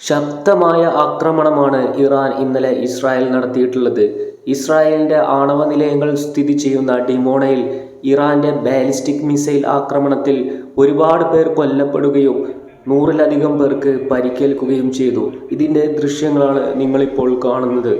ശക്തമായ ആക്രമണമാണ് ഇറാൻ ഇന്നലെ ഇസ്രായേൽ നടത്തിയിട്ടുള്ളത്. ഇസ്രായേലിൻ്റെ ആണവ നിലയങ്ങൾ സ്ഥിതി ചെയ്യുന്ന ഡിമോണയിൽ ഇറാൻ്റെ ബാലിസ്റ്റിക് മിസൈൽ ആക്രമണത്തിൽ ഒരുപാട് പേർ കൊല്ലപ്പെടുകയും 100-ലധികം പേർക്ക് പരിക്കേൽക്കുകയും ചെയ്തു. ഇതിൻ്റെ ദൃശ്യങ്ങളാണ് നിങ്ങളിപ്പോൾ കാണുന്നത്.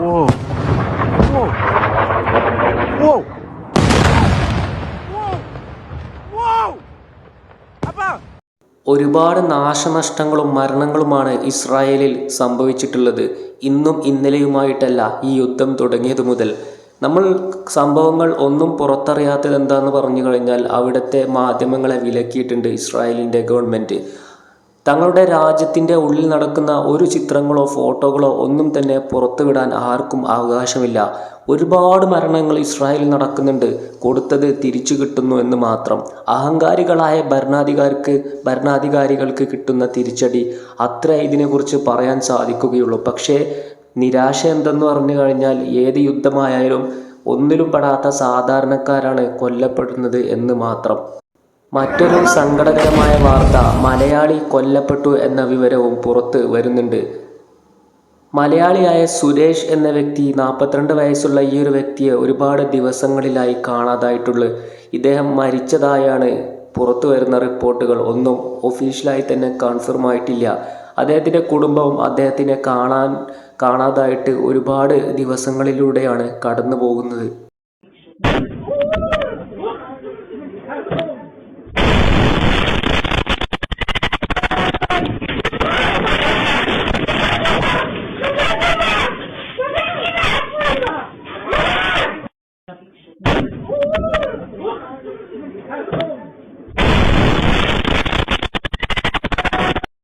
Whoa. Whoa. Whoa. Whoa. Whoa. ഒരുപാട് നാശനഷ്ടങ്ങളും മരണങ്ങളുമാണ് ഇസ്രായേലിൽ സംഭവിച്ചിട്ടുള്ളത്. ഇന്നും ഇന്നലെയുമായിട്ടല്ല ഈ യുദ്ധം തുടങ്ങിയത് മുതൽ. നമ്മൾ സംഭവങ്ങൾ ഒന്നും പുറത്തറിയാത്തത് എന്താണെന്ന് പറഞ്ഞു കഴിഞ്ഞാൽ അവിടുത്തെ മാധ്യമങ്ങളെ വിലക്കിയിട്ടുണ്ട് ഇസ്രായേലിൻ്റെ ഗവൺമെൻറ്. തങ്ങളുടെ രാജ്യത്തിൻ്റെ ഉള്ളിൽ നടക്കുന്ന ഒരു ചിത്രങ്ങളോ ഫോട്ടോകളോ ഒന്നും തന്നെ പുറത്തുവിടാൻ ആർക്കും അവകാശമില്ല. ഒരുപാട് മരണങ്ങൾ ഇസ്രായേലിൽ നടക്കുന്നുണ്ട്. കൊടുത്തത് തിരിച്ചു കിട്ടുന്നു എന്ന് മാത്രം. അഹങ്കാരികളായ ഭരണാധികാരികൾക്ക് കിട്ടുന്ന തിരിച്ചടി അത്ര ഇതിനെക്കുറിച്ച് പറയാൻ സാധിക്കുകയുള്ളൂ. പക്ഷേ നിരാശ എന്തെന്ന് പറഞ്ഞു കഴിഞ്ഞാൽ ഏത് യുദ്ധമായാലും ഒന്നിലും പെടാത്ത സാധാരണക്കാരാണ് കൊല്ലപ്പെടുന്നത് എന്ന് മാത്രം. മറ്റൊരു സങ്കടകരമായ വാർത്ത, മലയാളി കൊല്ലപ്പെട്ടു എന്ന വിവരവും പുറത്ത് വരുന്നുണ്ട്. മലയാളിയായ സുരേഷ് എന്ന വ്യക്തി, 42 വയസ്സുള്ള ഈ ഒരു വ്യക്തിയെ ഒരുപാട് ദിവസങ്ങളിലായി കാണാതായിട്ടുള്ളത്. ഇദ്ദേഹം മരിച്ചതായാണ് പുറത്തു വരുന്ന റിപ്പോർട്ടുകൾ. ഒന്നും ഒഫീഷ്യലായി തന്നെ കൺഫേം ആയിട്ടില്ല. അദ്ദേഹത്തിൻ്റെ കുടുംബവും അദ്ദേഹത്തിനെ കാണാതായിട്ട് ഒരുപാട് ദിവസങ്ങളിലൂടെയാണ് കടന്നു പോകുന്നത്.